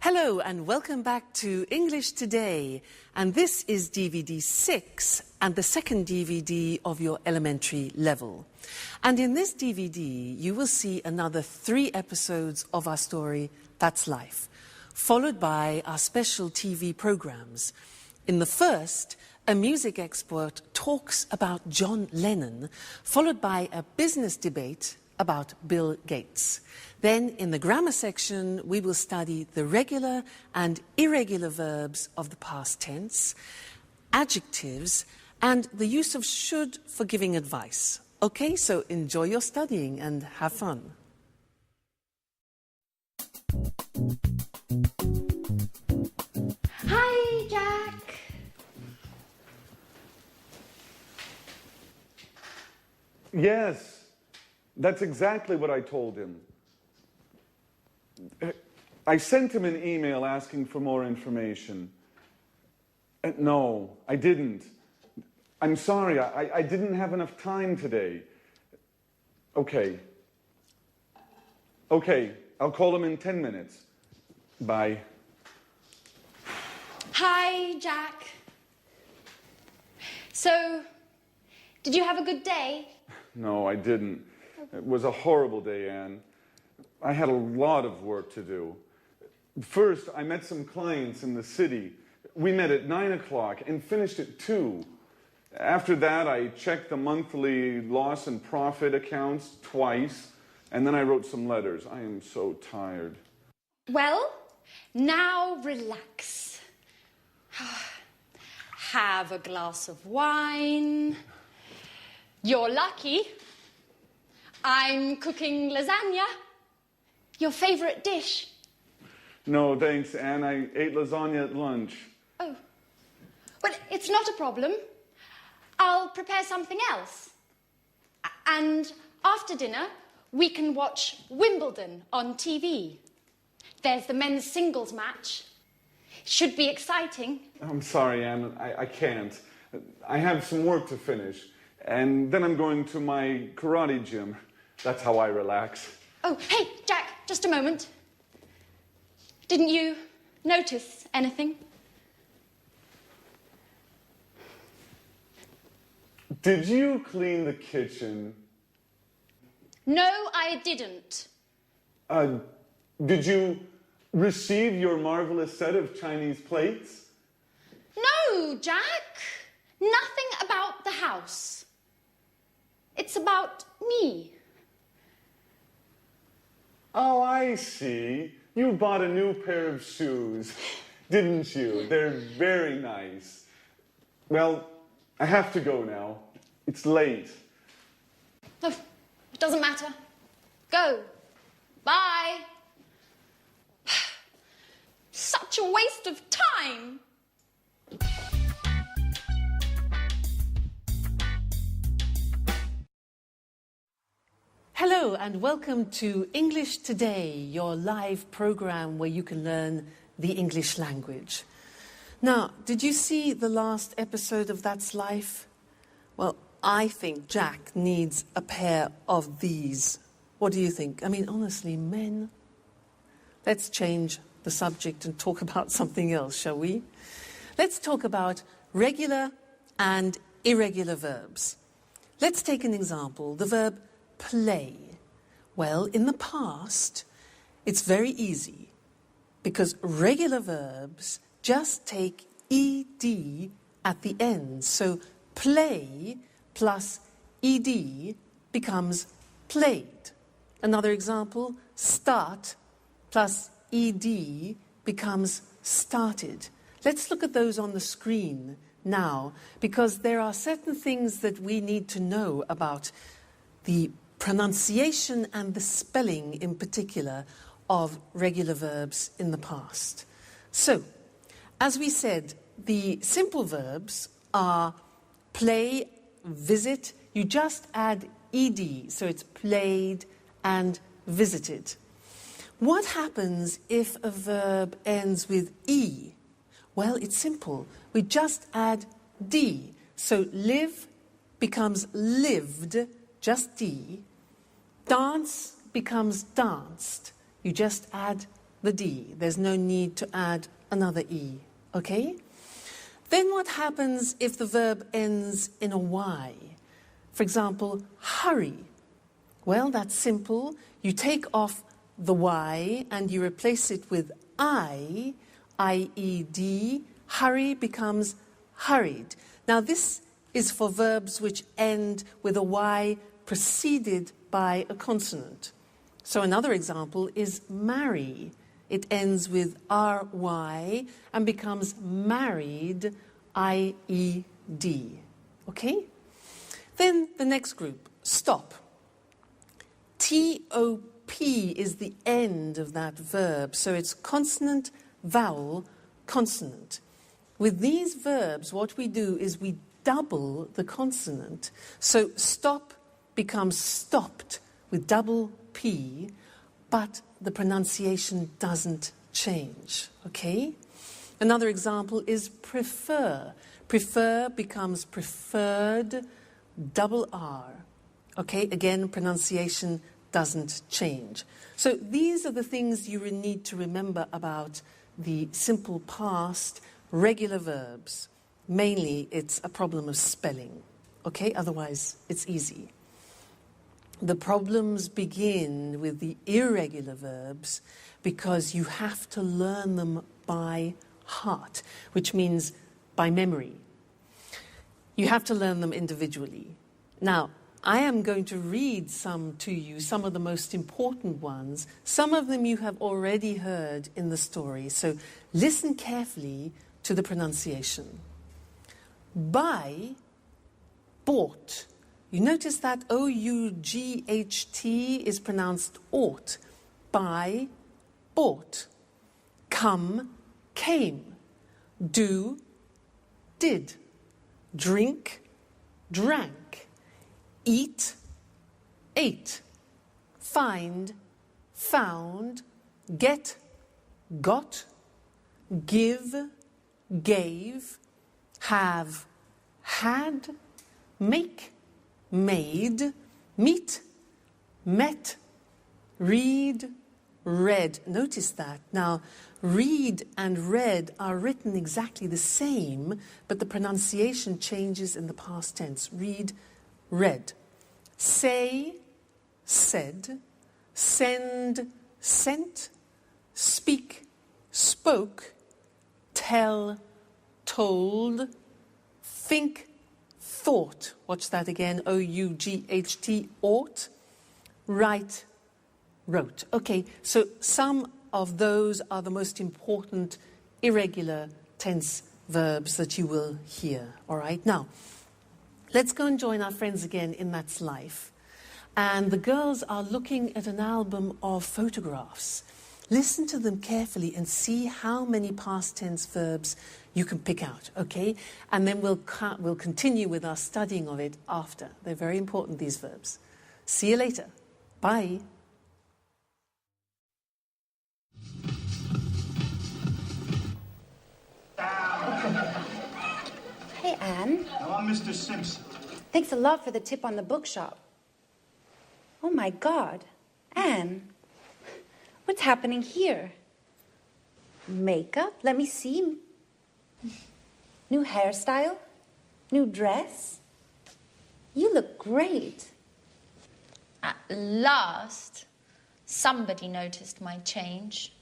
Hello and welcome back to English Today. And this is DVD 6 and the second DVD of your elementary level. And in this DVD, you will see another 3 episodes of our story, That's Life, followed by our special TV programs. In the first, a music expert talks about John Lennon, followed by a business debate about Bill Gates. Then, in the grammar section, we will study the regular and irregular verbs of the past tense, adjectives, and the use of should for giving advice. Okay, so enjoy your studying and have fun. Hi, Jack. Yes, that's exactly what I told him. I sent him an email asking for more information. No, I didn't. I'm sorry, I didn't have enough time today. Okay, I'll call him in 10 minutes. Bye. Hi, Jack. So, did you have a good day? No, I didn't. It was a horrible day, Anne. I had a lot of work to do. First, I met some clients in the city. We met at 9 o'clock and finished at 2. After that, I checked the monthly loss and profit accounts twice, and then I wrote some letters. I am so tired. Well, now relax. Have a glass of wine. You're lucky. I'm cooking lasagna. Your favourite dish. No, thanks, Anne. I ate lasagna at lunch. Oh. Well, it's not a problem. I'll prepare something else. And after dinner, we can watch Wimbledon on TV. There's the men's singles match. Should be exciting. I'm sorry, Anne. I can't. I have some work to finish. And then I'm going to my karate gym. That's how I relax. Oh, hey, Jack, just a moment. Didn't you notice anything? Did you clean the kitchen? No, I didn't. Did you receive your marvelous set of Chinese plates? No, Jack. Nothing about the house. It's about me. Oh, I see. You bought a new pair of shoes, didn't you? They're very nice. Well, I have to go now. It's late. Oh, it doesn't matter. Go. Bye. Such a waste of time. Hello and welcome to English Today, your live program where you can learn the English language. Now, did you see the last episode of That's Life? Well, I think Jack needs a pair of these. What do you think? I mean, honestly, men. Let's change the subject and talk about something else, shall we? Let's talk about regular and irregular verbs. Let's take an example, the verb play. Well, in the past, it's very easy because regular verbs just take ed at the end. So play plus ed becomes played. Another example, start plus ed becomes started. Let's look at those on the screen now because there are certain things that we need to know about the pronunciation and the spelling in particular of regular verbs in the past. So, as we said, the simple verbs are play, visit. You just add ed, so it's played and visited. What happens if a verb ends with e? Well, it's simple. We just add d. So live becomes lived, just d. Dance becomes danced. You just add the D. There's no need to add another E, okay? Then what happens if the verb ends in a Y? For example, hurry. Well, that's simple. You take off the Y and you replace it with I-E-D. Hurry becomes hurried. Now, this is for verbs which end with a Y preceded by a consonant. So another example is marry. It ends with R-Y and becomes married, I-E-D. Okay? Then the next group, stop. T-O-P is the end of that verb, so it's consonant, vowel, consonant. With these verbs, what we do is we double the consonant. So stop becomes stopped with double P, but the pronunciation doesn't change, okay? Another example is prefer. Prefer becomes preferred, double R. Okay, again, pronunciation doesn't change. So these are the things you need to remember about the simple past, regular verbs. Mainly, it's a problem of spelling, okay? Otherwise, it's easy. The problems begin with the irregular verbs because you have to learn them by heart, which means by memory. You have to learn them individually. Now, I am going to read some to you, some of the most important ones. Some of them you have already heard in the story, so listen carefully to the pronunciation. Buy, bought. You notice that O-U-G-H-T is pronounced ought. Buy, bought. Come, came. Do, did. Drink, drank. Eat, ate. Find, found. Get, got. Give, gave. Have, had. Make, made. Meet, met. Read, read. Notice that. Now, read and read are written exactly the same, but the pronunciation changes in the past tense. Read, read. Say, said. Send, sent. Speak, spoke. Tell, told. Think, thought. Watch that again. O-U-G-H-T, ought. Write, wrote. Okay, so some of those are the most important irregular tense verbs that you will hear. All right, now, let's go and join our friends again in That's Life. And the girls are looking at an album of photographs. Listen to them carefully and see how many past tense verbs you can pick out, okay? And then we'll continue with our studying of it after. They're very important, these verbs. See you later. Bye. Hey, Anne. Now, I'm Mr. Simpson. Thanks a lot for the tip on the bookshop. Oh, my God. Anne, what's happening here? Makeup? Let me see. New hairstyle? New dress? You look great. At last, somebody noticed my change.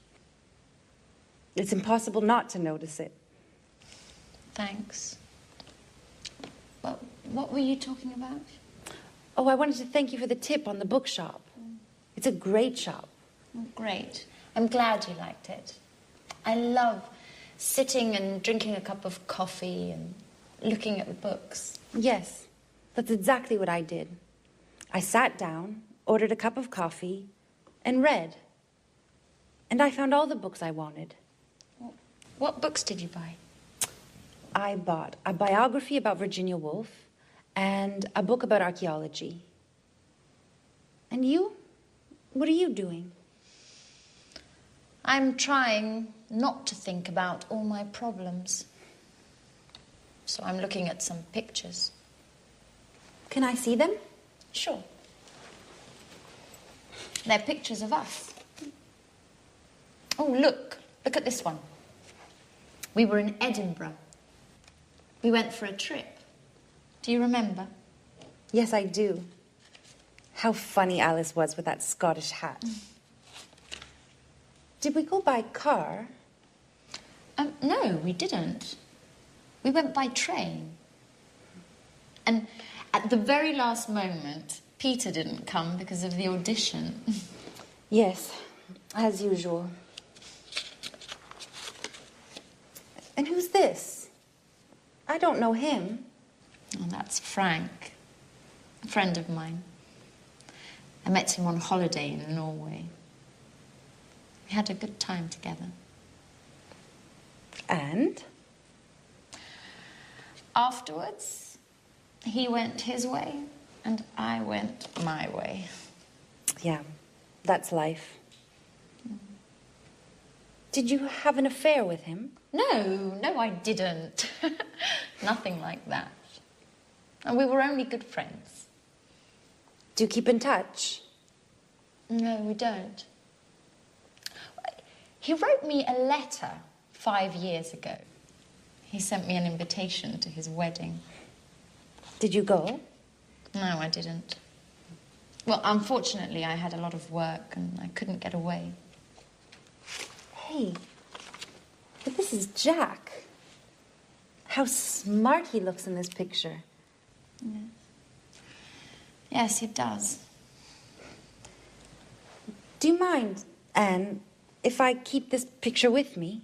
It's impossible not to notice it. Thanks. Well, what were you talking about? Oh, I wanted to thank you for the tip on the bookshop. It's a great shop. Oh, great. I'm glad you liked it. I love sitting and drinking a cup of coffee and looking at the books. Yes, that's exactly what I did. I sat down, ordered a cup of coffee, and read. And I found all the books I wanted. What books did you buy? I bought a biography about Virginia Woolf and a book about archaeology. And you? What are you doing? I'm trying not to think about all my problems. So I'm looking at some pictures. Can I see them? Sure. They're pictures of us. Oh, look at this one. We were in Edinburgh. We went for a trip. Do you remember? Yes, I do. How funny Alice was with that Scottish hat. Did we go by car? No, we didn't. We went by train. And at the very last moment, Peter didn't come because of the audition. Yes, as usual. And who's this? I don't know him. Oh, that's Frank, a friend of mine. I met him on holiday in Norway. We had a good time together. And? Afterwards, he went his way and I went my way. Yeah, that's life. Did you have an affair with him? No, I didn't. Nothing like that. And we were only good friends. Do you keep in touch? No, we don't. He wrote me a letter 5 years ago. He sent me an invitation to his wedding. Did you go? No, I didn't. Well, unfortunately, I had a lot of work and I couldn't get away. Hey, but this is Jack. How smart he looks in this picture. Yes, it does. Do you mind, Anne, if I keep this picture with me?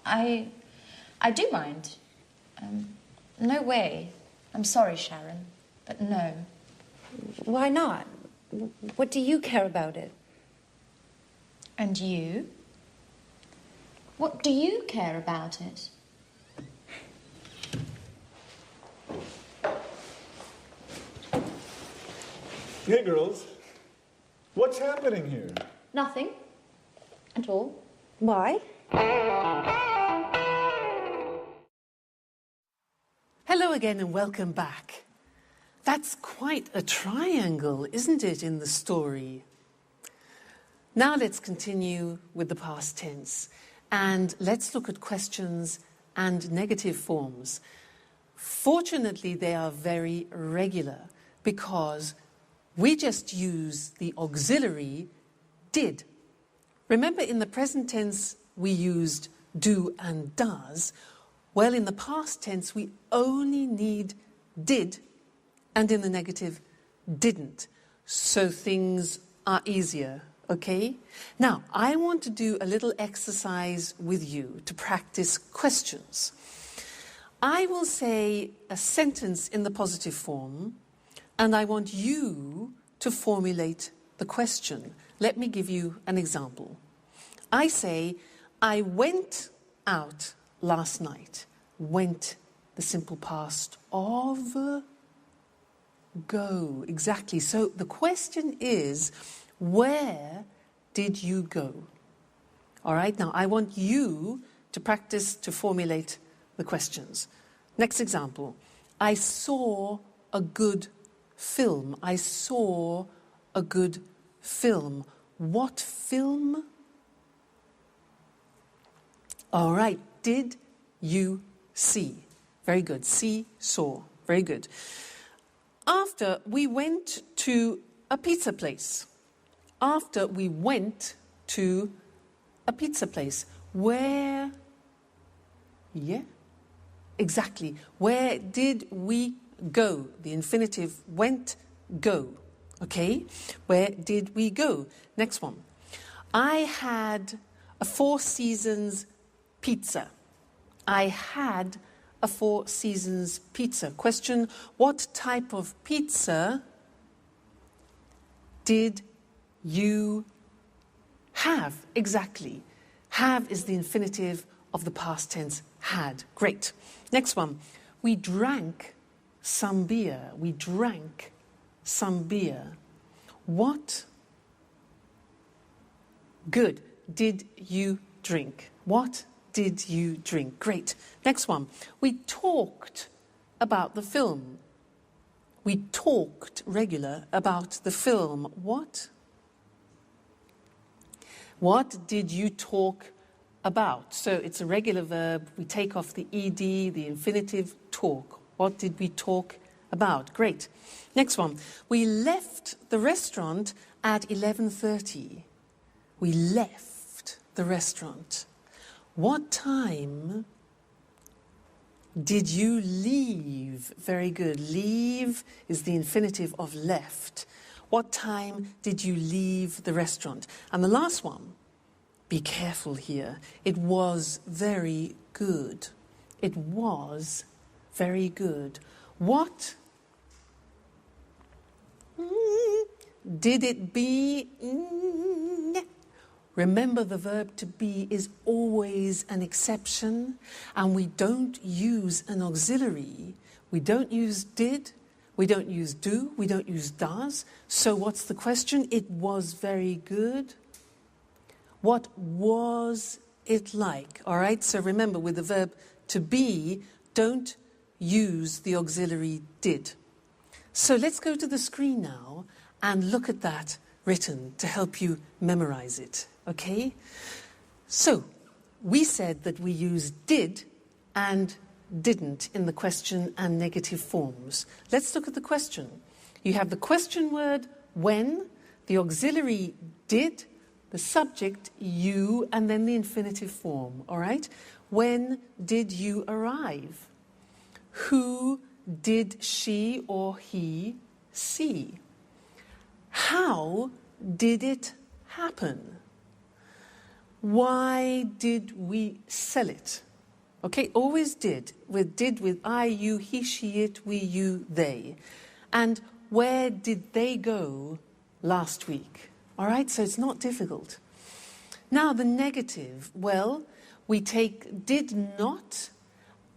I do mind. No way. I'm sorry, Sharon, but no. Why not? What do you care about it? And you? What do you care about it? Hey, girls. What's happening here? Nothing. At all. Why? Hello again and welcome back. That's quite a triangle, isn't it, in the story? Now let's continue with the past tense and let's look at questions and negative forms. Fortunately, they are very regular because we just use the auxiliary did. Remember, in the present tense, we used do and does. Well, in the past tense, we only need did, and in the negative, didn't. So things are easier, okay? Now, I want to do a little exercise with you to practice questions. I will say a sentence in the positive form, and I want you to formulate the question. Let me give you an example. I say, I went out last night. Went, the simple past of go. Exactly. So the question is, where did you go? All right, now I want you to practice to formulate the questions. Next example. I saw a good film. I saw a good film. What film? All right. Did you see? Very good. See, saw. Very good. After we went to a pizza place. After we went to a pizza place. Where? Yeah. Exactly. Where did we go? The infinitive went, go. Okay? Where did we go? Next one. I had a Four Seasons pizza. I had a Four Seasons pizza. Question, what type of pizza did you have? Exactly. Have is the infinitive of the past tense had. Great. Next one. We drank some beer. We drank some beer. What good did you drink? What did you drink? Great. Next one. We talked about the film. We talked regular about the film. What? What did you talk about? So it's a regular verb. We take off the ed, the infinitive, talk. What did we talk about? Great. Next one. We left the restaurant at 11:30. We left the restaurant. What time did you leave? Very good. Leave is the infinitive of left. What time did you leave the restaurant? And the last one, be careful here. It was very good. It was very good. What did it be? Remember, the verb to be is always an exception, and we don't use an auxiliary. We don't use did, we don't use do, we don't use does. So what's the question? It was very good. What was it like? All right, so remember, with the verb to be, don't use the auxiliary did. So let's go to the screen now and look at that written to help you memorize it, okay? So, we said that we use did and didn't in the question and negative forms. Let's look at the question. You have the question word when, the auxiliary did, the subject you, and then the infinitive form, all right? When did you arrive? Who did she or he see? How did it happen? Why did we sell it? Okay, always did with I, you, he, she, it, we, you, they. And where did they go last week? All right, so it's not difficult. Now the negative, well, we take did not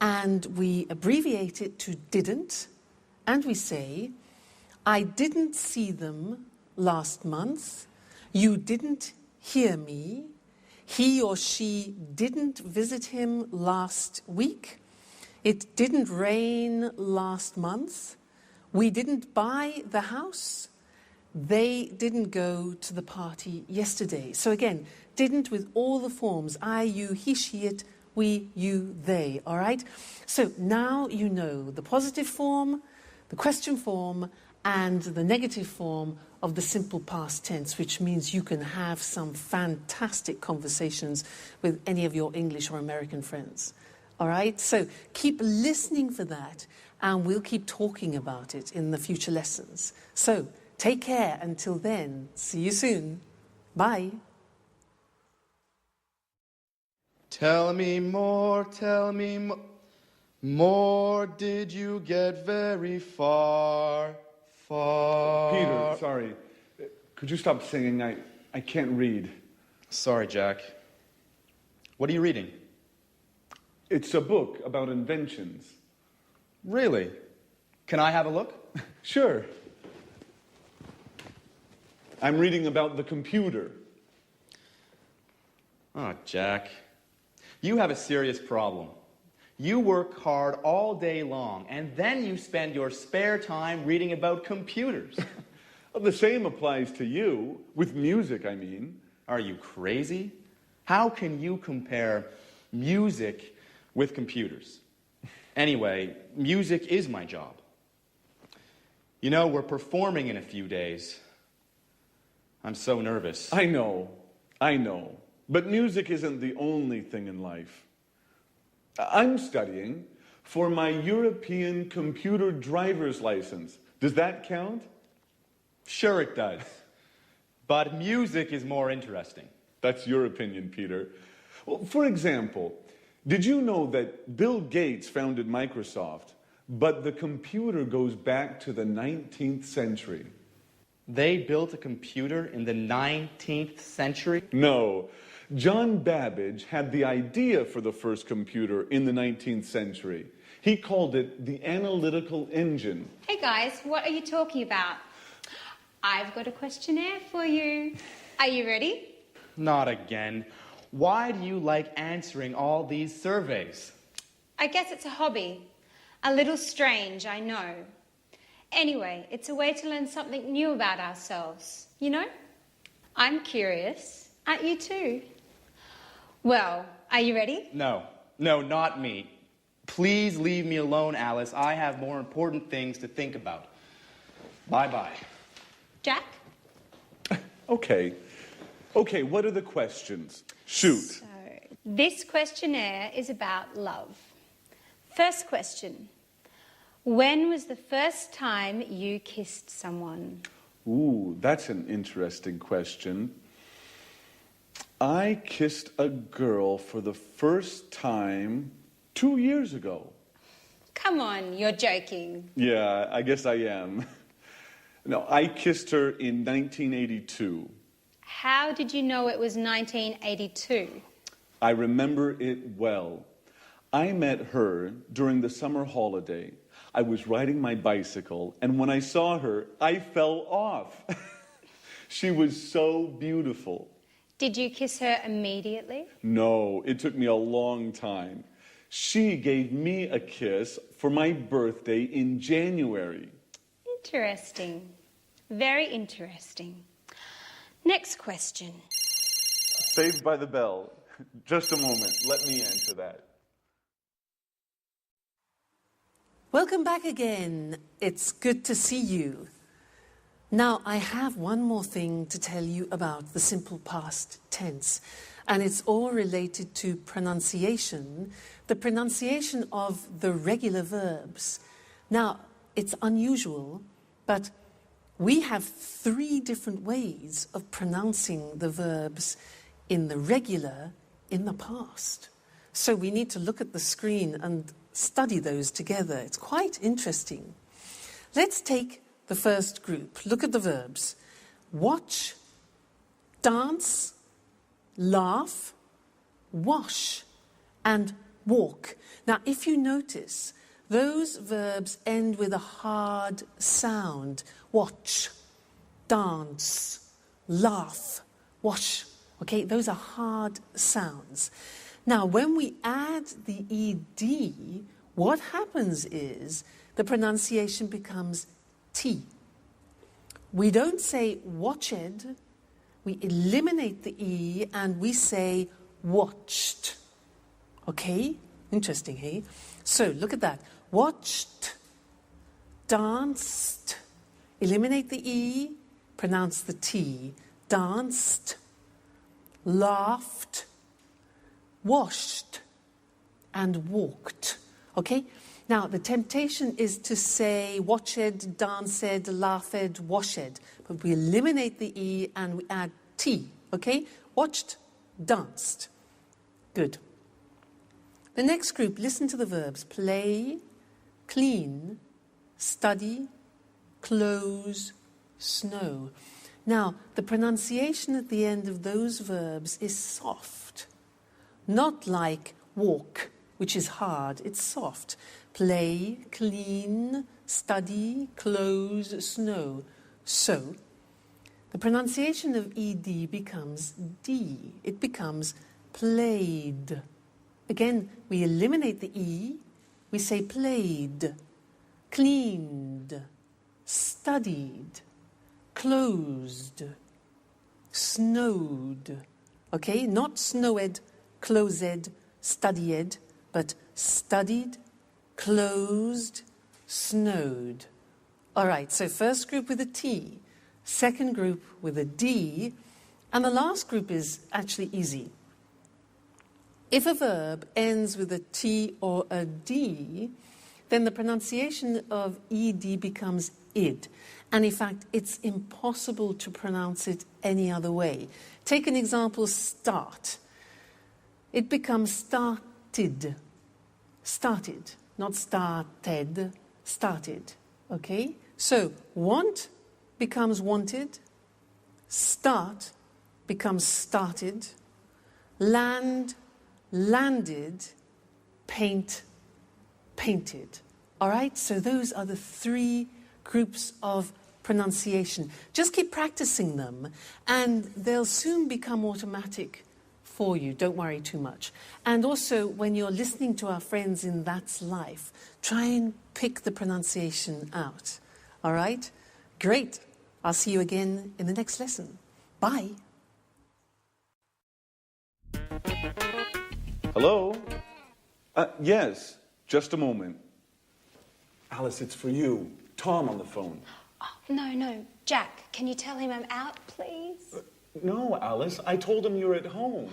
and we abbreviate it to didn't, and we say, I didn't see them last month, you didn't hear me, he or she didn't visit him last week, it didn't rain last month, we didn't buy the house, they didn't go to the party yesterday. So again, didn't with all the forms, I, you, he, she, it, we, you, they, all right? So now you know the positive form, the question form, and the negative form of the simple past tense, which means you can have some fantastic conversations with any of your English or American friends. All right? So keep listening for that, and we'll keep talking about it in the future lessons. So take care until then. See you soon. Bye. Tell me more, more. Did you get very far? Peter, sorry. Could you stop singing? I can't read. Sorry, Jack. What are you reading? It's a book about inventions. Really? Can I have a look? Sure. I'm reading about the computer. Oh, Jack. You have a serious problem. You work hard all day long, and then you spend your spare time reading about computers. Well, the same applies to you, with music, I mean. Are you crazy? How can you compare music with computers? Anyway, music is my job. You know, we're performing in a few days. I'm so nervous. I know. But music isn't the only thing in life. I'm studying for my European computer driver's license. Does that count? Sure it does. But music is more interesting. That's your opinion, Peter. Well, for example, did you know that Bill Gates founded Microsoft, but the computer goes back to the 19th century? They built a computer in the 19th century? No. John Babbage had the idea for the first computer in the 19th century. He called it the analytical engine. Hey guys, what are you talking about? I've got a questionnaire for you. Are you ready? Not again. Why do you like answering all these surveys? I guess it's a hobby. A little strange, I know. Anyway, it's a way to learn something new about ourselves, you know? I'm curious, Aren't you too? Well, are you ready? No, not me. Please leave me alone, Alice. I have more important things to think about. Bye-bye. Jack? Okay, what are the questions? Shoot. So, this questionnaire is about love. First question. When was the first time you kissed someone? Ooh, that's an interesting question. I kissed a girl for the first time 2 years ago. Come on, you're joking. Yeah, I guess I am. No, I kissed her in 1982. How did you know it was 1982? I remember it well. I met her during the summer holiday. I was riding my bicycle, and when I saw her, I fell off. She was so beautiful. Did you kiss her immediately? No, it took me a long time. She gave me a kiss for my birthday in January. Interesting. Very interesting. Next question. Saved by the bell. Just a moment. Let me answer that. Welcome back again. It's good to see you. Now, I have one more thing to tell you about the simple past tense, and it's all related to pronunciation, the pronunciation of the regular verbs. Now, it's unusual, but we have 3 different ways of pronouncing the verbs in the regular, in the past. So we need to look at the screen and study those together. It's quite interesting. Let's take the first group. Look at the verbs. Watch, dance, laugh, wash, and walk. Now, if you notice, those verbs end with a hard sound. Watch, dance, laugh, wash. Okay, those are hard sounds. Now, when we add the ed, what happens is the pronunciation becomes T. We don't say watched, we eliminate the E and we say watched. Okay? Interesting, hey? So, look at that. Watched, danced, eliminate the E, pronounce the T. Danced, laughed, washed, and walked. Okay? Now, the temptation is to say watched, danced, laughed, washed. But we eliminate the E and we add T. Okay? Watched, danced. Good. The next group, listen to the verbs. Play, clean, study, close, snow. Now, the pronunciation at the end of those verbs is soft. Not like walk, which is hard. It's soft. Play, clean, study, close, snow. So, the pronunciation of ed becomes D. It becomes played. Again, we eliminate the E. We say played, cleaned, studied, closed, snowed. Okay, not snowed, closed, studied, but studied, closed, snowed. All right, so first group with a T, second group with a D, and the last group is actually easy. If a verb ends with a T or a D, then the pronunciation of ed becomes id. And in fact, it's impossible to pronounce it any other way. Take an example, start. It becomes started. Started, not started, started. Okay? So, want becomes wanted. Start becomes started. Land, landed. Paint, painted. All right? So those are the 3 groups of pronunciation. Just keep practicing them and they'll soon become automatic for you. Don't worry too much. And also, when you're listening to our friends in That's Life, try and pick the pronunciation out. All right? Great. I'll see you again in the next lesson. Bye. Hello? Yes, just a moment. Alice, it's for you. Tom on the phone. Oh, no. Jack, can you tell him I'm out, please? No, Alice, I told him you're at home.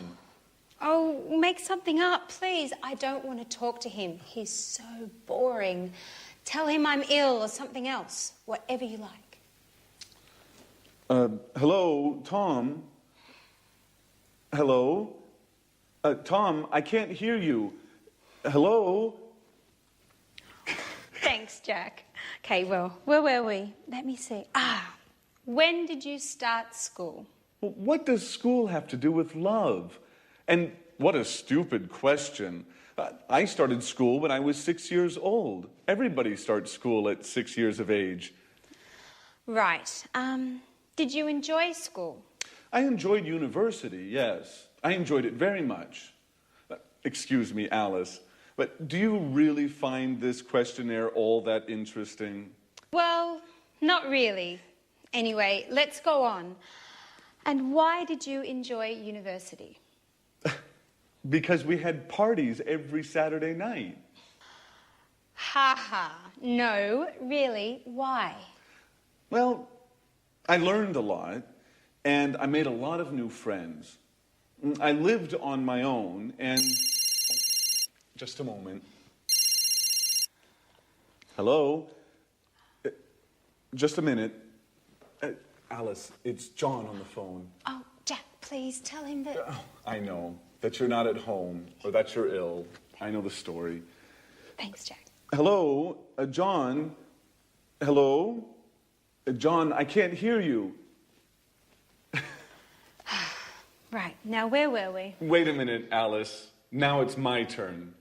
Oh, make something up, please. I don't want to talk to him. He's so boring. Tell him I'm ill or something else. Whatever you like. Hello, Tom? Hello? Tom, I can't hear you. Hello? Thanks, Jack. Okay, well, where were we? Let me see. When did you start school? Well, what does school have to do with love? And what a stupid question. I started school when I was 6 years old. Everybody starts school at 6 years of age. Right. Did you enjoy school? I enjoyed university, yes. I enjoyed it very much. Excuse me, Alice, but do you really find this questionnaire all that interesting? Well, not really. Anyway, let's go on. And why did you enjoy university? Because we had parties every Saturday night. Ha. No, really, why? Well, I learned a lot, and I made a lot of new friends. I lived on my own, and... Just a moment. Hello? Just a minute. Alice, it's John on the phone. Oh, Jack, please tell him that... I know that you're not at home, or that you're ill. I know the story. Thanks, Jack. Hello? John? Hello? John, I can't hear you. Right, now where were we? Wait a minute, Alice. Now it's my turn.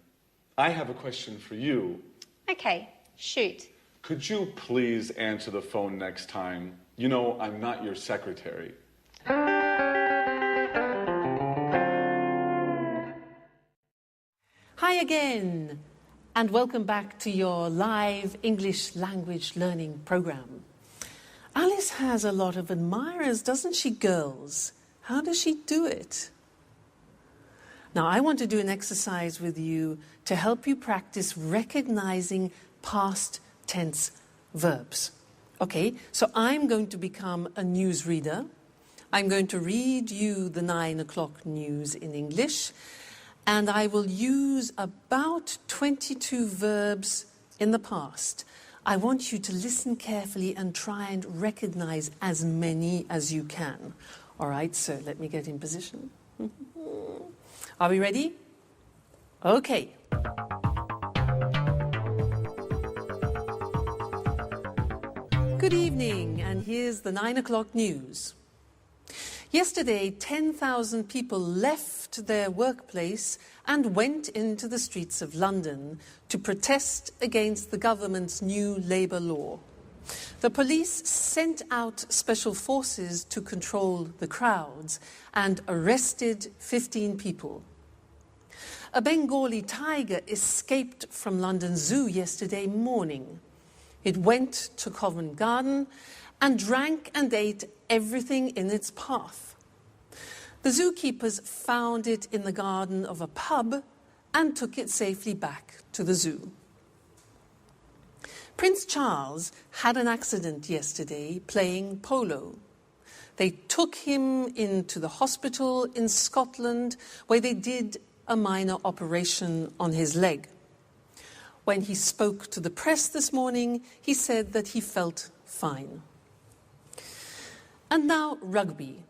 I have a question for you. Okay, shoot. Could you please answer the phone next time? You know, I'm not your secretary. Hi again, and welcome back to your live English language learning program. Alice has a lot of admirers, doesn't she, girls? How does she do it? Now, I want to do an exercise with you to help you practice recognizing past tense verbs. Okay, so I'm going to become a newsreader. I'm going to read you the 9 o'clock news in English, and I will use about 22 verbs in the past. I want you to listen carefully and try and recognize as many as you can. All right, so let me get in position. Are we ready? Okay. Good evening, and here's the 9 o'clock news. Yesterday, 10,000 people left their workplace and went into the streets of London to protest against the government's new labour law. The police sent out special forces to control the crowds and arrested 15 people. A Bengali tiger escaped from London Zoo yesterday morning. It went to Covent Garden and drank and ate everything in its path. The zookeepers found it in the garden of a pub and took it safely back to the zoo. Prince Charles had an accident yesterday playing polo. They took him into the hospital in Scotland where they did a minor operation on his leg. When he spoke to the press this morning, he said that he felt fine. And now rugby.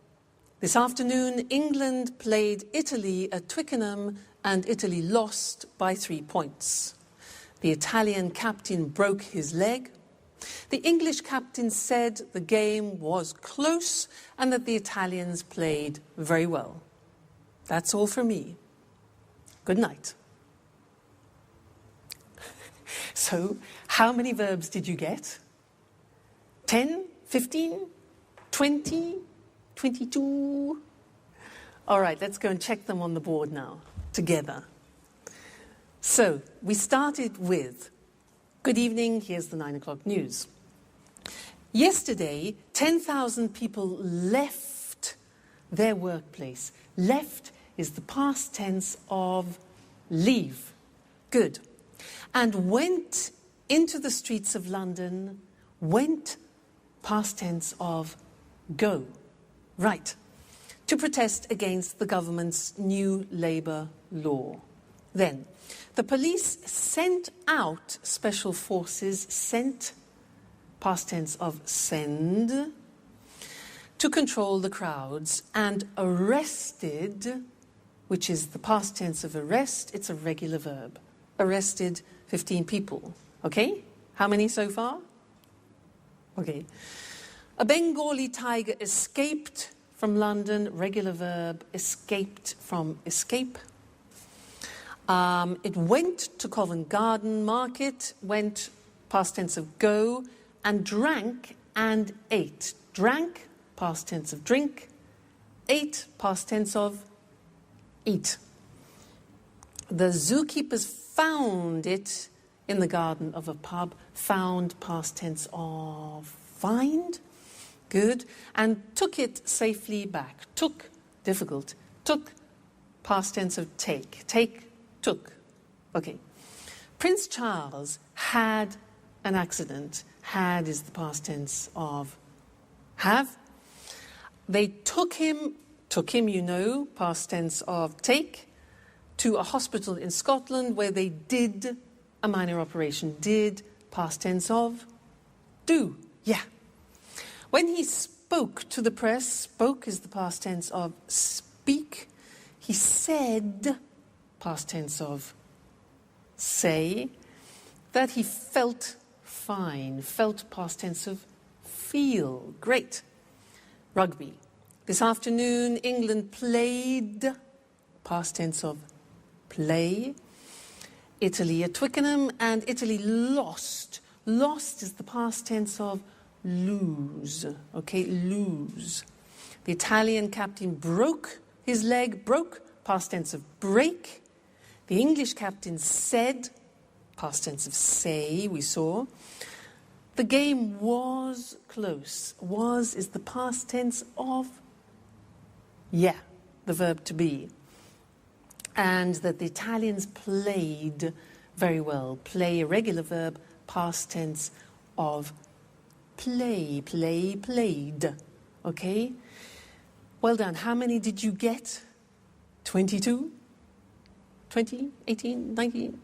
This afternoon, England played Italy at Twickenham and Italy lost by 3 points. The Italian captain broke his leg. The English captain said the game was close and that the Italians played very well. That's all from me. Good night. So, how many verbs did you get? 10? 15? 20? 22? All right, let's go and check them on the board now, together. So, we started with, good evening, here's the 9 o'clock news. Yesterday, 10,000 people left their workplace. Left is the past tense of leave. Good. And went into the streets of London, went, past tense of go. Right. To protest against the government's new labour law. Then, the police sent out special forces, sent, past tense of send, to control the crowds, and arrested, which is the past tense of arrest, it's a regular verb. Arrested 15 people. Okay? How many so far? Okay. A Bengali tiger escaped from London, regular verb, escaped from escape. It went to Covent Garden Market, went, past tense of go, and drank and ate. Drank, past tense of drink, ate, past tense of eat. The zookeepers found it in the garden of a pub, found, past tense of find. Good. And took it safely back. Took, difficult. Took, past tense of take. Take, took. Okay. Prince Charles had an accident. Had is the past tense of have. They took him, you know, past tense of take, to a hospital in Scotland where they did a minor operation. Did, past tense of do. Yeah. When he spoke to the press, spoke is the past tense of speak. He said, past tense of say, that he felt fine. Felt, past tense of feel. Great. Rugby. This afternoon, England played, past tense of play, Italy at Twickenham, and Italy lost. Lost is the past tense of lose. Okay, lose. The Italian captain broke his leg, broke, past tense of break. The English captain said, past tense of say, we saw. The game was close. Was is the past tense of yeah, the verb to be. And that the Italians played very well. Play, a regular verb, past tense of play, play, played. Okay? Well done. How many did you get? 22? 20? 18? 19?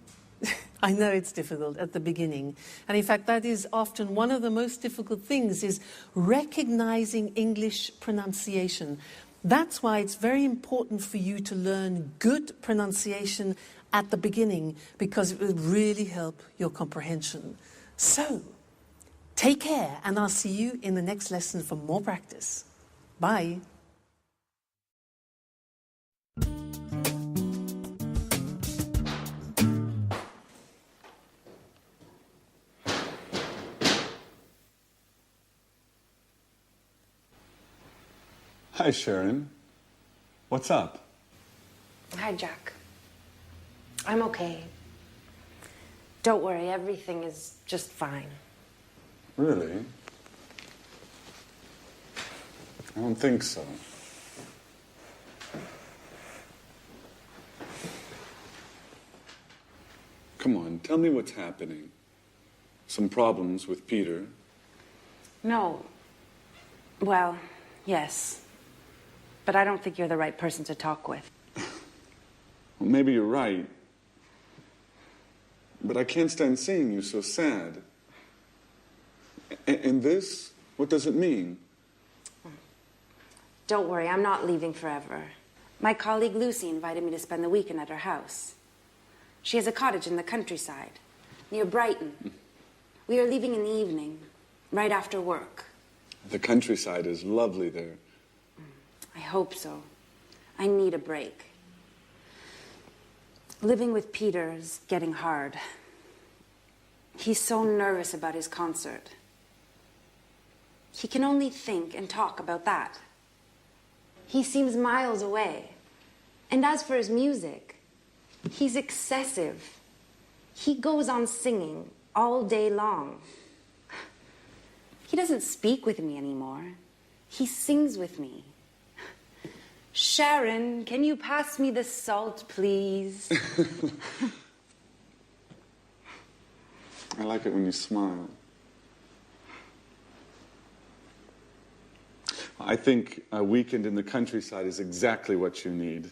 I know it's difficult at the beginning. And in fact, that is often one of the most difficult things, is recognizing English pronunciation. That's why it's very important for you to learn good pronunciation at the beginning, because it will really help your comprehension. So, take care, and I'll see you in the next lesson for more practice. Bye. Hi, Sharon. What's up? Hi, Jack. I'm okay. Don't worry, everything is just fine. Really? I don't think so. Come on, tell me what's happening. Some problems with Peter? No. Well, yes. But I don't think you're the right person to talk with. Well, maybe you're right. But I can't stand seeing you so sad. And this? What does it mean? Don't worry, I'm not leaving forever. My colleague Lucy invited me to spend the weekend at her house. She has a cottage in the countryside, near Brighton. We are leaving in the evening, right after work. The countryside is lovely there. I hope so. I need a break. Living with Peter is getting hard. He's so nervous about his concert. He can only think and talk about that. He seems miles away. And as for his music, he's excessive. He goes on singing all day long. He doesn't speak with me anymore. He sings with me. Sharon, can you pass me the salt, please? I like it when you smile. I think a weekend in the countryside is exactly what you need.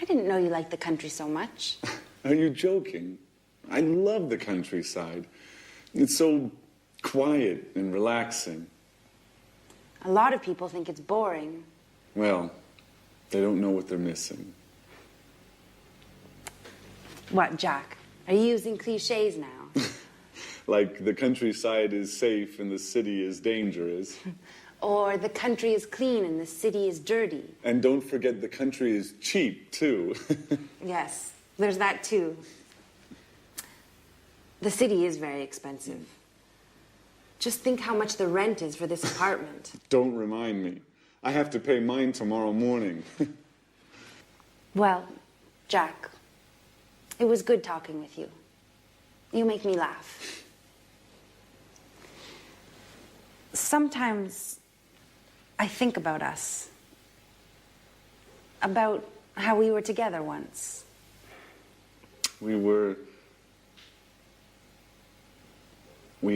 I didn't know you liked the country so much. Are you joking? I love the countryside. It's so quiet and relaxing. A lot of people think it's boring. Well, they don't know what they're missing. What, Jack? Are you using cliches now? Like the countryside is safe and the city is dangerous. Or the country is clean and the city is dirty. And don't forget the country is cheap, too. Yes, there's that too. The city is very expensive. Just think how much the rent is for this apartment. Don't remind me. I have to pay mine tomorrow morning. Well, Jack, it was good talking with you. You make me laugh. Sometimes I think about us. About how we were together once. We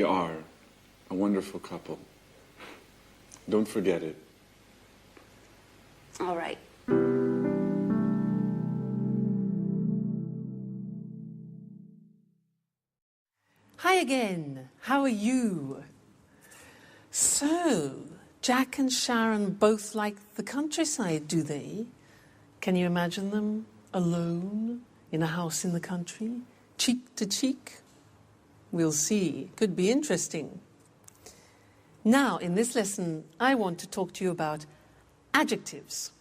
are a wonderful couple. Don't forget it. All right. Hi again. How are you? So, Jack and Sharon both like the countryside, do they? Can you imagine them alone in a house in the country, cheek to cheek? We'll see. Could be interesting. Now, in this lesson, I want to talk to you about adjectives.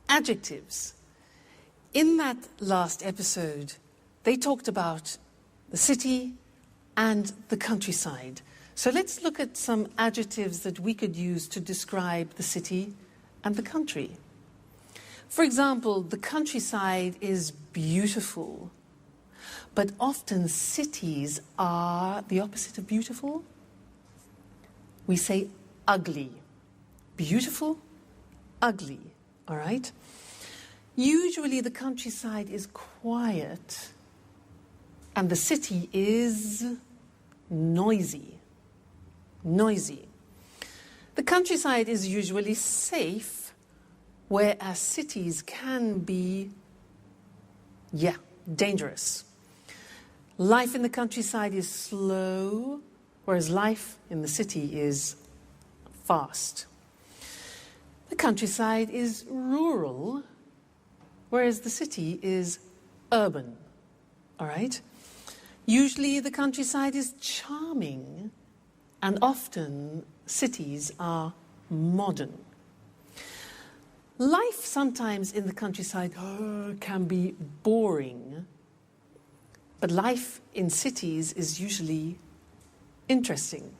Adjectives. In that last episode, they talked about the city and the countryside. So let's look at some adjectives that we could use to describe the city and the country. For example, the countryside is beautiful, but often cities are the opposite of beautiful. We say ugly. Beautiful, ugly, all right? Usually the countryside is quiet and the city is noisy. Noisy. The countryside is usually safe, whereas cities can be, dangerous. Life in the countryside is slow, whereas life in the city is fast. The countryside is rural, whereas the city is urban. All right? Usually the countryside is charming, and often cities are modern. Life sometimes in the countryside can be boring, but life in cities is usually interesting.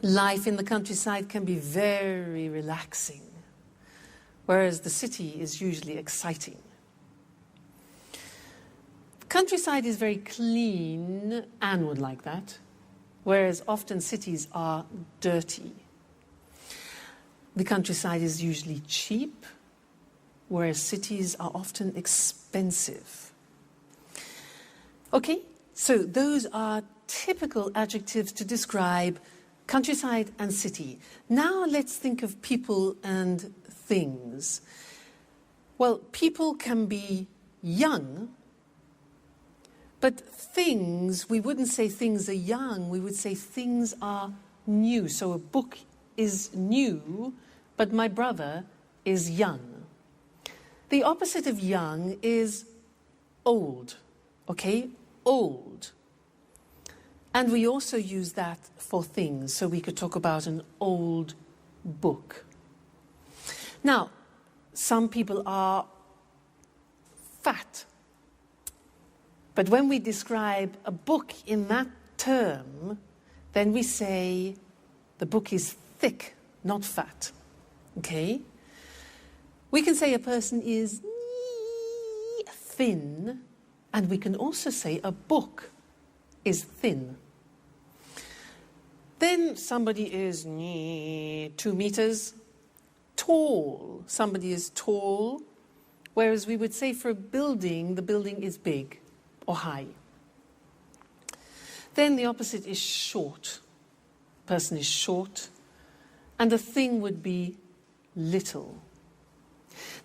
Life in the countryside can be very relaxing, whereas the city is usually exciting. The countryside is very clean, Anne would like that, whereas often cities are dirty. The countryside is usually cheap, whereas cities are often expensive. Okay, so those are typical adjectives to describe countryside and city. Now let's think of people and things. Well, people can be young, but things, we wouldn't say things are young, we would say things are new. So a book is new, but my brother is young. The opposite of young is old, okay? Old. And we also use that for things, so we could talk about an old book. Now, some people are fat. But when we describe a book in that term, then we say the book is thick, not fat. Okay? We can say a person is thin, and we can also say a book is thin. Then somebody is 2 meters tall. Somebody is tall, whereas we would say for a building, the building is big or high. Then the opposite is short. Person is short. And the thing would be little.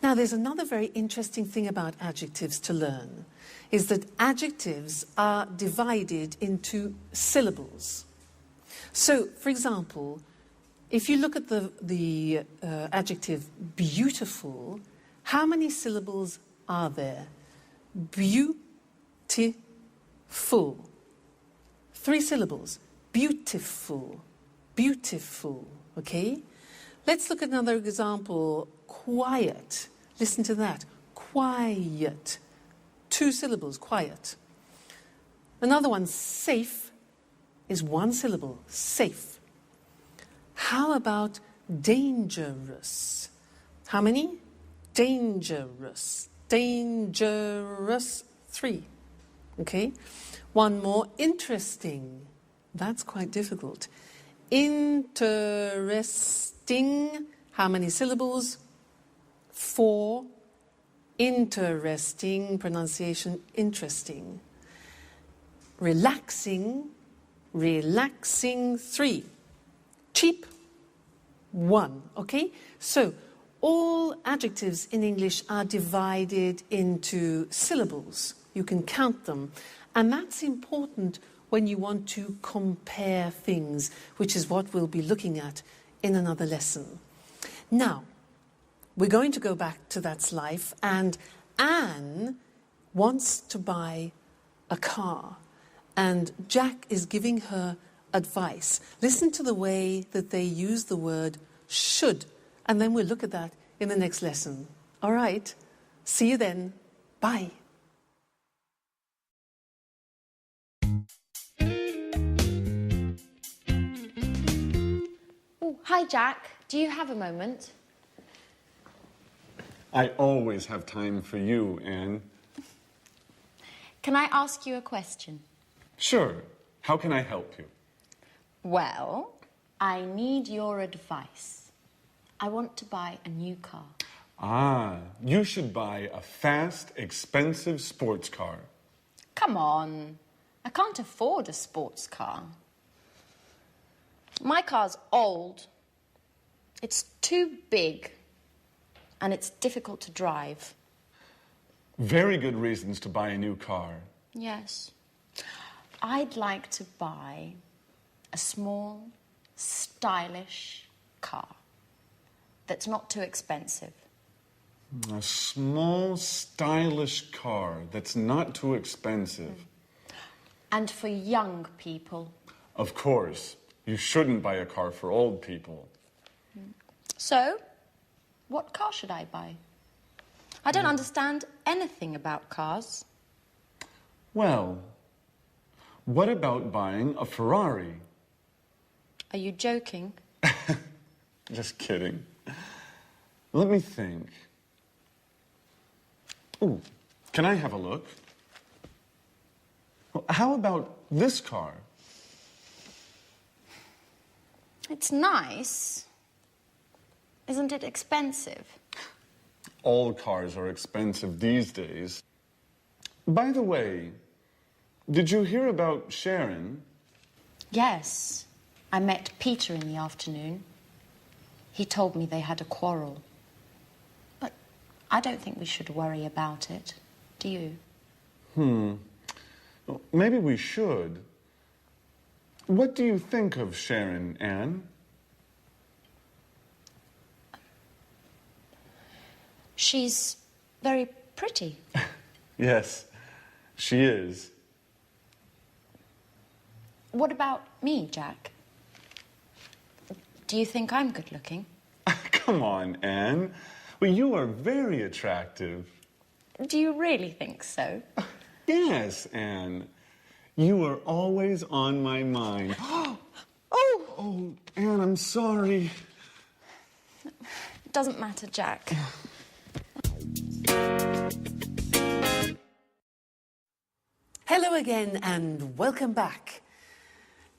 Now, there's another very interesting thing about adjectives to learn, is that adjectives are divided into syllables. So, for example, if you look at the adjective beautiful, how many syllables are there? Beautiful. 3 syllables. Beautiful. Beautiful. Okay? Let's look at another example. Quiet. Listen to that. Quiet. 2 syllables. Quiet. Another one, safe, is 1 syllable. Safe. How about dangerous? How many? Dangerous. Dangerous. 3. Okay? One more, interesting. That's quite difficult. Interesting. How many syllables? 4. Interesting. Pronunciation, interesting. Relaxing. Relaxing. 3. Cheap. 1. Okay? So, all adjectives in English are divided into syllables. You can count them. And that's important when you want to compare things, which is what we'll be looking at in another lesson. Now, we're going to go back to That's Life, and Anne wants to buy a car, and Jack is giving her advice. Listen to the way that they use the word should, and then we'll look at that in the next lesson. All right, see you then. Bye. Oh, hi, Jack. Do you have a moment? I always have time for you, Anne. Can I ask you a question? Sure. How can I help you? Well, I need your advice. I want to buy a new car. Ah, you should buy a fast, expensive sports car. Come on. I can't afford a sports car. My car's old. It's too big. And it's difficult to drive. Very good reasons to buy a new car. Yes. I'd like to buy a small, stylish car that's not too expensive. A small, stylish car that's not too expensive. And for young people. Of course. You shouldn't buy a car for old people. So, what car should I buy? I don't understand anything about cars. Well, what about buying a Ferrari? Are you joking? Just kidding. Let me think. Ooh, can I have a look? Well, how about this car? It's nice. Isn't it expensive? All cars are expensive these days. By the way, did you hear about Sharon? Yes. I met Peter in the afternoon. He told me they had a quarrel. But I don't think we should worry about it. Do you? Well, maybe we should. What do you think of Sharon, Anne? She's very pretty. Yes, she is. What about me, Jack? Do you think I'm good looking? Come on, Anne. Well, you are very attractive. Do you really think so? Yes, Anne. You are always on my mind. Oh, Anne, I'm sorry. It doesn't matter, Jack. Hello again and welcome back.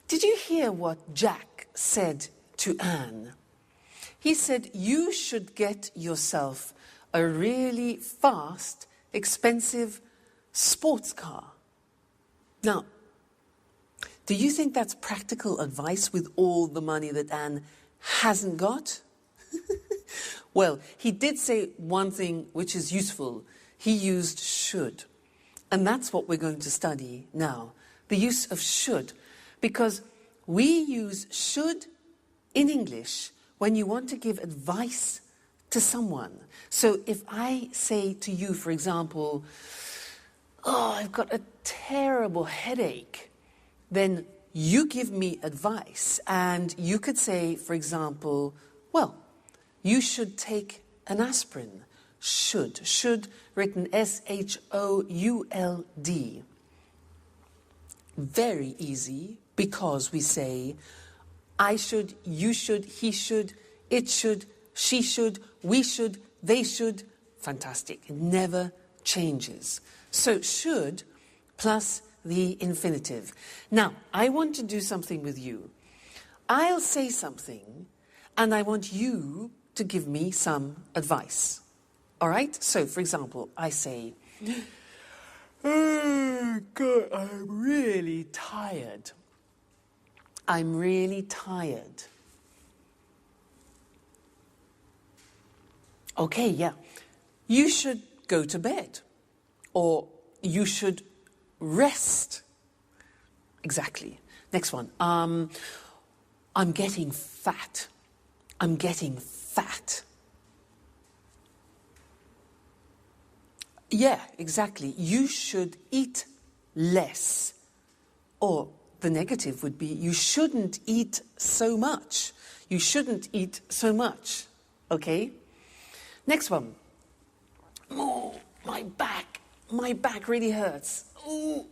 Did you hear what Jack said to Anne? He said, you should get yourself a really fast, expensive sports car. Now, do you think that's practical advice with all the money that Anne hasn't got? Well, he did say one thing which is useful. He used should. And that's what we're going to study now. The use of should. Because we use should in English when you want to give advice to someone. So if I say to you, for example, oh, I've got a terrible headache, then you give me advice. And you could say, for example, well, you should take an aspirin. Should. Should, written S-H-O-U-L-D. Very easy, because we say, I should, you should, he should, it should, she should, we should, they should. Fantastic. It never changes. So should plus the infinitive. Now, I want to do something with you. I'll say something, and I want you to give me some advice. All right? So, for example, I say, oh, God, I'm really tired. I'm really tired. Okay, yeah. You should go to bed. Or you should rest. Exactly. Next one. I'm getting fat. I'm getting fat. Yeah, exactly. You should eat less. Or the negative would be, you shouldn't eat so much. You shouldn't eat so much. Okay? Next one. Oh, my back really hurts. Ooh.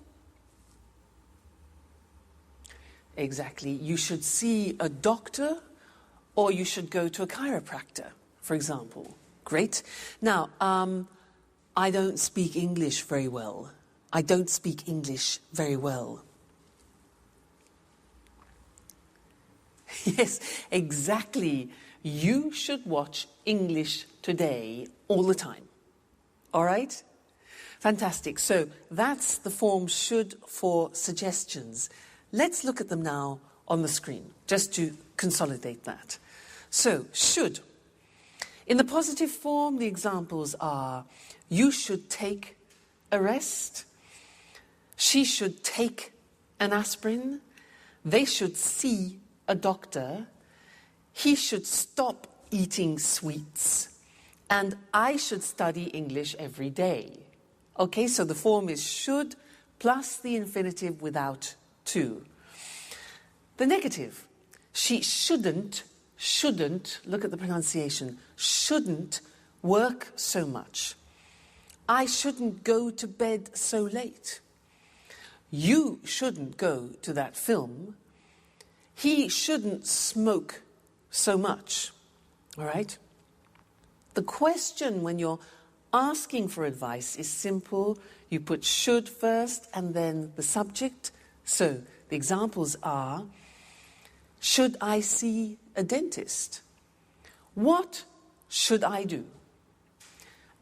Exactly. You should see a doctor, or you should go to a chiropractor, for example. Great. Now, I don't speak English very well. I don't speak English very well. Yes, exactly. You should watch English Today all the time. All right? Fantastic. So that's the form should for suggestions. Let's look at them now on the screen, just to consolidate that. So, should. In the positive form, the examples are, you should take a rest. She should take an aspirin. They should see a doctor. He should stop eating sweets. And I should study English every day. Okay, so the form is should plus the infinitive without to. The negative, she shouldn't, look at the pronunciation, shouldn't work so much. I shouldn't go to bed so late. You shouldn't go to that film. He shouldn't smoke so much. All right? The question when you're asking for advice is simple. You put should first and then the subject. So the examples are, should I see a dentist? What should I do?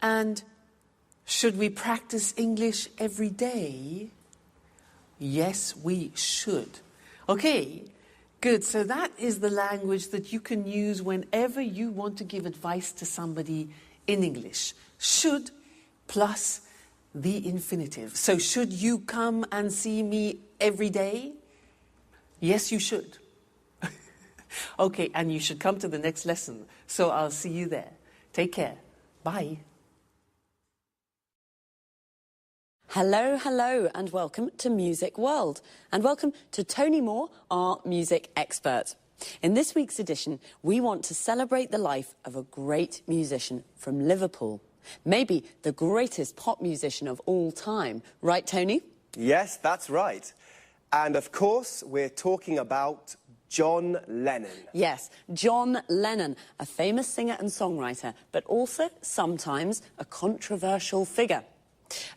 And should we practice English every day? Yes, we should. Okay, good. So that is the language that you can use whenever you want to give advice to somebody in English. Should plus the infinitive. So should you come and see me every day? Yes, you should. Okay, and you should come to the next lesson. So I'll see you there. Take care. Bye. Hello, hello, and welcome to Music World. And welcome to Tony Moore, our music expert. In this week's edition, we want to celebrate the life of a great musician from Liverpool. Maybe the greatest pop musician of all time. Right, Tony? Yes, that's right. And of course, we're talking about John Lennon. Yes, John Lennon, a famous singer and songwriter, but also sometimes a controversial figure.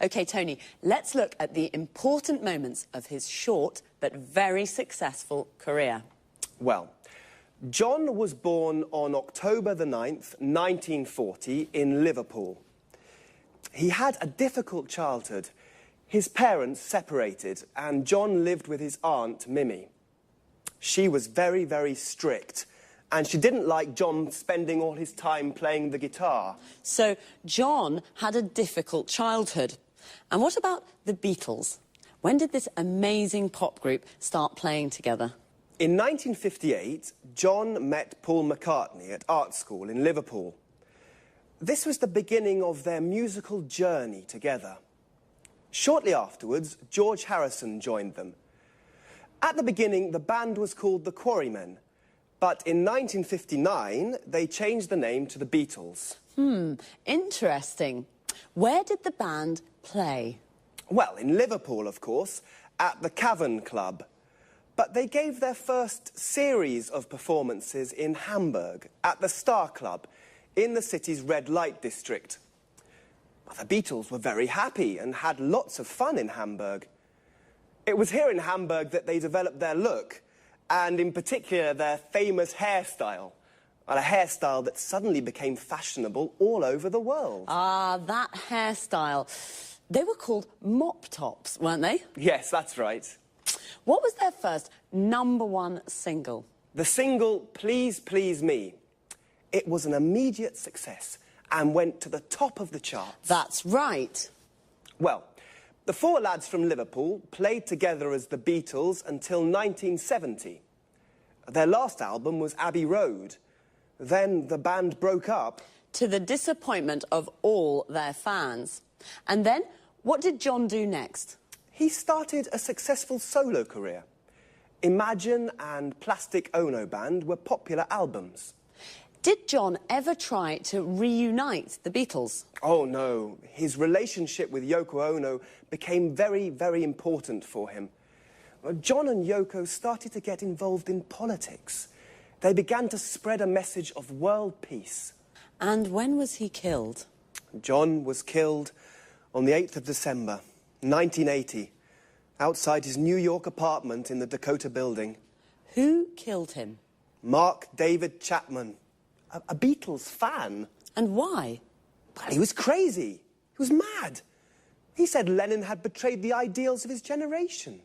OK, Tony, let's look at the important moments of his short but very successful career. Well, John was born on October the 9th, 1940, in Liverpool. He had a difficult childhood. His parents separated, and John lived with his aunt, Mimi. She was very, very strict, and she didn't like John spending all his time playing the guitar. So John had a difficult childhood. And what about the Beatles? When did this amazing pop group start playing together? In 1958, John met Paul McCartney at art school in Liverpool. This was the beginning of their musical journey together. Shortly afterwards, George Harrison joined them. At the beginning, the band was called the Quarrymen, but in 1959, they changed the name to the Beatles. Interesting. Where did the band play? Well, in Liverpool, of course, at the Cavern Club. But they gave their first series of performances in Hamburg, at the Star Club, in the city's red light district. Well, the Beatles were very happy and had lots of fun in Hamburg. It was here in Hamburg that they developed their look, and in particular their famous hairstyle. A hairstyle that suddenly became fashionable all over the world. Ah, that hairstyle. They were called mop tops, weren't they? Yes, that's right. What was their first #1 single? The single Please Please Me. It was an immediate success and went to the top of the charts. That's right. Well, the four lads from Liverpool played together as the Beatles until 1970. Their last album was Abbey Road. Then the band broke up. To the disappointment of all their fans. And then, what did John do next? He started a successful solo career. Imagine and Plastic Ono Band were popular albums. Did John ever try to reunite the Beatles? Oh, no. His relationship with Yoko Ono became very, very important for him. John and Yoko started to get involved in politics. They began to spread a message of world peace. And when was he killed? John was killed on the 8th of December, 1980, outside his New York apartment in the Dakota Building. Who killed him? Mark David Chapman, a Beatles fan. And why? Well, he was crazy. He was mad. He said Lennon had betrayed the ideals of his generation.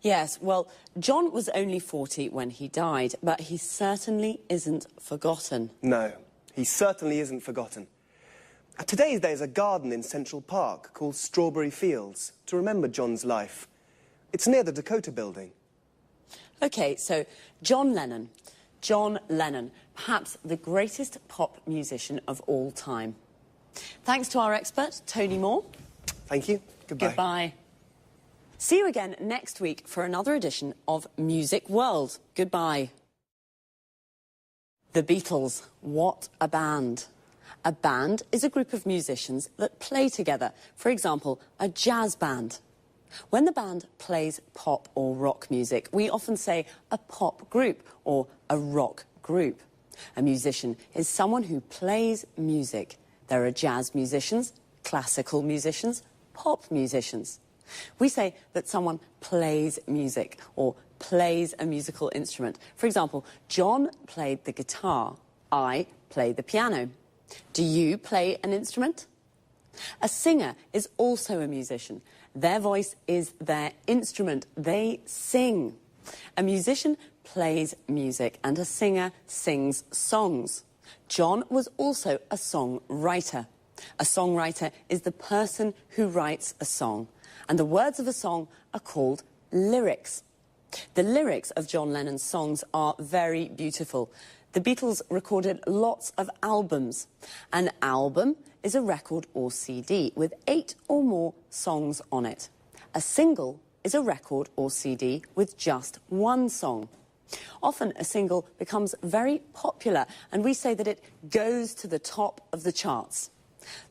Yes, well, John was only 40 when he died, but he certainly isn't forgotten. No, he certainly isn't forgotten. Today there's a garden in Central Park called Strawberry Fields to remember John's life. It's near the Dakota Building. OK, so John Lennon. John Lennon, perhaps the greatest pop musician of all time. Thanks to our expert, Tony Moore. Thank you. Goodbye. Goodbye. See you again next week for another edition of Music World. Goodbye. The Beatles. What a band. A band is a group of musicians that play together. For example, a jazz band. When the band plays pop or rock music, we often say a pop group or a rock group. A musician is someone who plays music. There are jazz musicians, classical musicians, pop musicians. We say that someone plays music or plays a musical instrument. For example, John played the guitar. I play the piano. Do you play an instrument? A singer is also a musician. Their voice is their instrument. They sing. A musician plays music and a singer sings songs. John was also a songwriter. A songwriter is the person who writes a song. And the words of a song are called lyrics. The lyrics of John Lennon's songs are very beautiful. The Beatles recorded lots of albums. An album is a record or CD with 8 or more songs on it. A single is a record or CD with just one song. Often a single becomes very popular and we say that it goes to the top of the charts.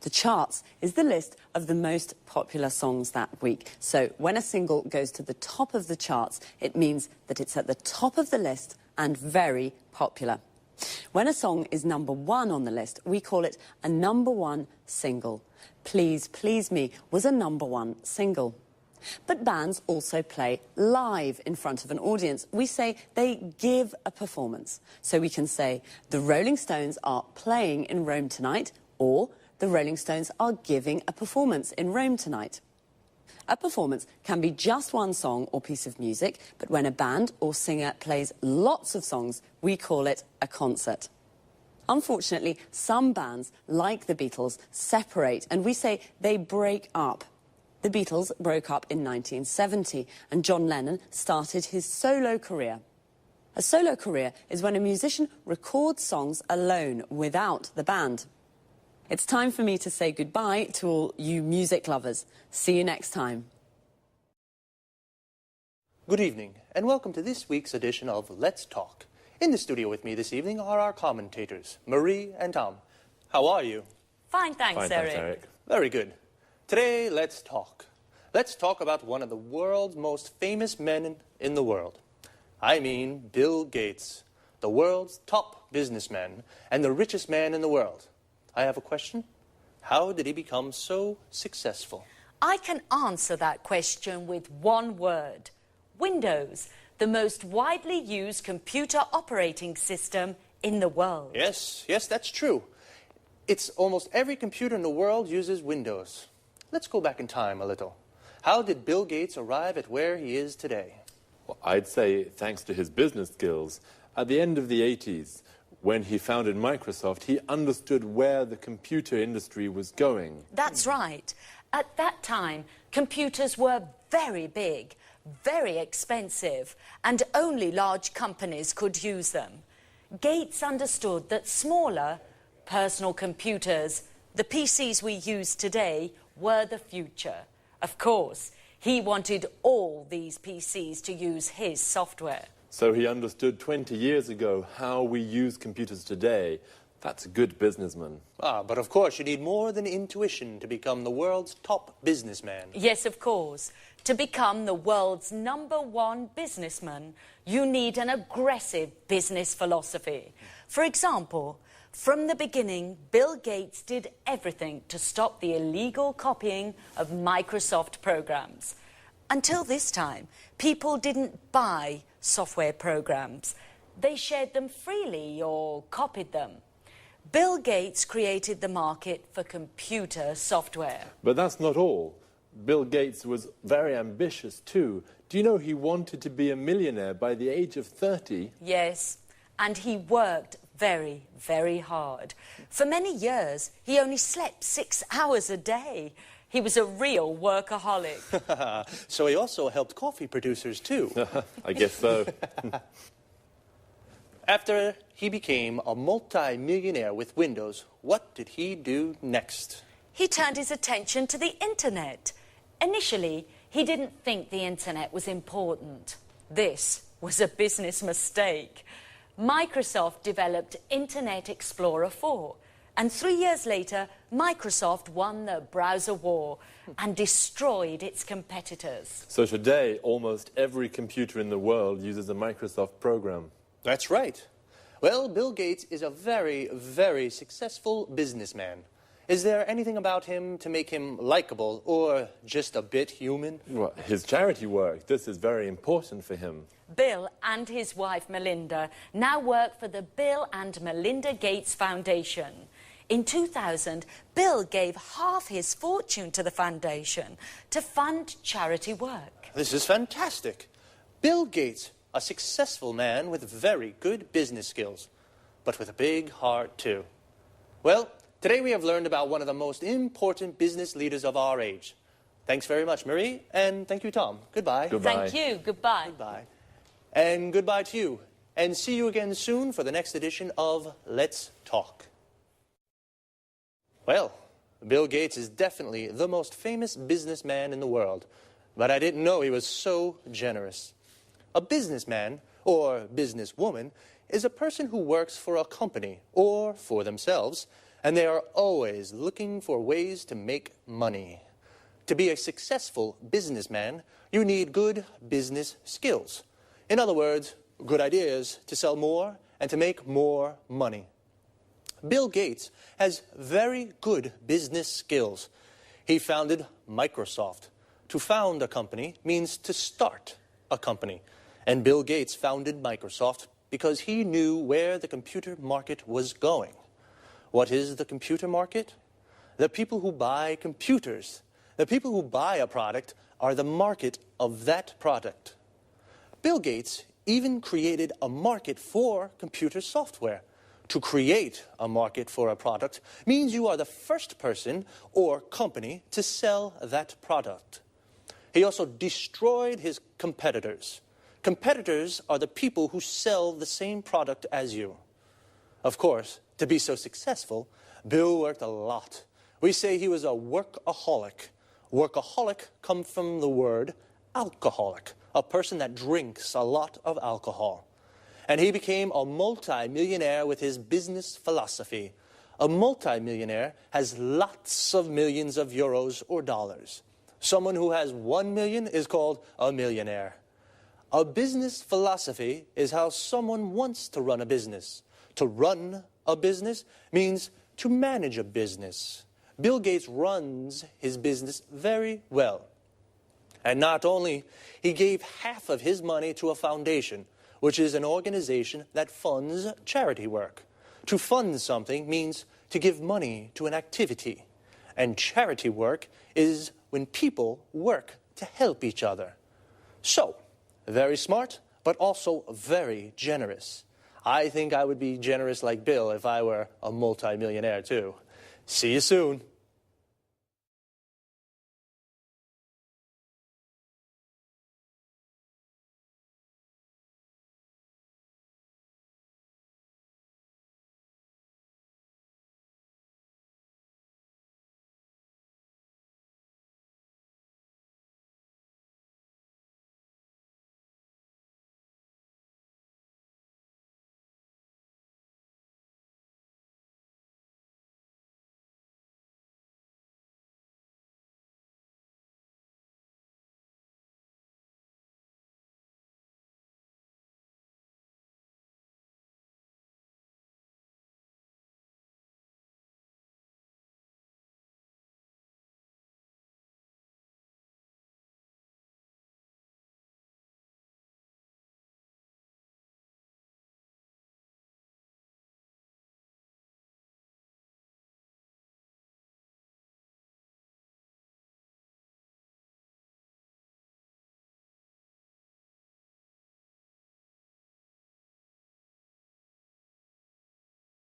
The charts is the list of the most popular songs that week. So when a single goes to the top of the charts, it means that it's at the top of the list and very popular. When a song is #1 on the list, we call it a #1 single. Please Please Me was a #1 single. But bands also play live in front of an audience. We say they give a performance. So we can say, the Rolling Stones are playing in Rome tonight, or the Rolling Stones are giving a performance in Rome tonight. A performance can be just one song or piece of music, but when a band or singer plays lots of songs, we call it a concert. Unfortunately, some bands, like the Beatles, separate, and we say they break up. The Beatles broke up in 1970, and John Lennon started his solo career. A solo career is when a musician records songs alone, without the band. It's time for me to say goodbye to all you music lovers. See you next time. Good evening, and welcome to this week's edition of Let's Talk. In the studio with me this evening are our commentators, Marie and Tom. How are you? Fine, thanks, Eric. Very good. Today, let's talk. Let's talk about one of the world's most famous men in the world. I mean Bill Gates, the world's top businessman and the richest man in the world. I have a question. How did he become so successful? I can answer that question with one word. Windows, the most widely used computer operating system in the world. Yes, that's true. It's almost every computer in the world uses Windows. Let's go back in time a little. How did Bill Gates arrive at where he is today? Well, I'd say thanks to his business skills. At the end of the 80s, when he founded Microsoft, he understood where the computer industry was going. That's right. At that time, computers were very big, very expensive, and only large companies could use them. Gates understood that smaller, personal computers, the PCs we use today, were the future. Of course, he wanted all these PCs to use his software. So he understood 20 years ago how we use computers today. That's a good businessman. But of course you need more than intuition to become the world's top businessman. Yes, of course. To become the world's #1 businessman, you need an aggressive business philosophy. For example, from the beginning, Bill Gates did everything to stop the illegal copying of Microsoft programs. Until this time, people didn't buy software programs. They shared them freely or copied them. Bill Gates created the market for computer software. But that's not all. Bill Gates was very ambitious too. Do you know he wanted to be a millionaire by the age of 30? Yes, and he worked very, very hard. For many years, he only slept 6 hours a day. He was a real workaholic. So he also helped coffee producers too. I guess so. After he became a multi-millionaire with Windows, what did he do next? He turned his attention to the internet. Initially, he didn't think the internet was important. This was a business mistake. Microsoft developed Internet Explorer 4, and 3 years later, Microsoft won the browser war and destroyed its competitors. So today, almost every computer in the world uses a Microsoft program. That's right. Well, Bill Gates is a very, very successful businessman. Is there anything about him to make him likable or just a bit human? Well, his charity work, this is very important for him. Bill and his wife Melinda now work for the Bill and Melinda Gates Foundation. In 2000, Bill gave half his fortune to the foundation to fund charity work. This is fantastic. Bill Gates, a successful man with very good business skills, but with a big heart too. Well, today we have learned about one of the most important business leaders of our age. Thanks very much, Marie, and thank you, Tom. Goodbye. Goodbye. Thank you. Goodbye. Goodbye. And goodbye to you. And see you again soon for the next edition of Let's Talk. Well, Bill Gates is definitely the most famous businessman in the world, but I didn't know he was so generous. A businessman, or businesswoman, is a person who works for a company or for themselves, and they are always looking for ways to make money. To be a successful businessman, you need good business skills. In other words, good ideas to sell more and to make more money. Bill Gates has very good business skills. He founded Microsoft. To found a company means to start a company. And Bill Gates founded Microsoft because he knew where the computer market was going. What is the computer market? The people who buy computers. The people who buy a product are the market of that product. Bill Gates even created a market for computer software. To create a market for a product means you are the first person or company to sell that product. He also destroyed his competitors. Competitors are the people who sell the same product as you. Of course, to be so successful, Bill worked a lot. We say he was a workaholic. Workaholic comes from the word alcoholic, a person that drinks a lot of alcohol. And he became a multi-millionaire with his business philosophy. A multi-millionaire has lots of millions of euros or dollars. Someone who has 1 million is called a millionaire. A business philosophy is how someone wants to run a business. To run a business means to manage a business. Bill Gates runs his business very well. And not only, he gave half of his money to a foundation, which is an organization that funds charity work. To fund something means to give money to an activity. And charity work is when people work to help each other. So, very smart, but also very generous. I think I would be generous like Bill if I were a multi-millionaire too. See you soon.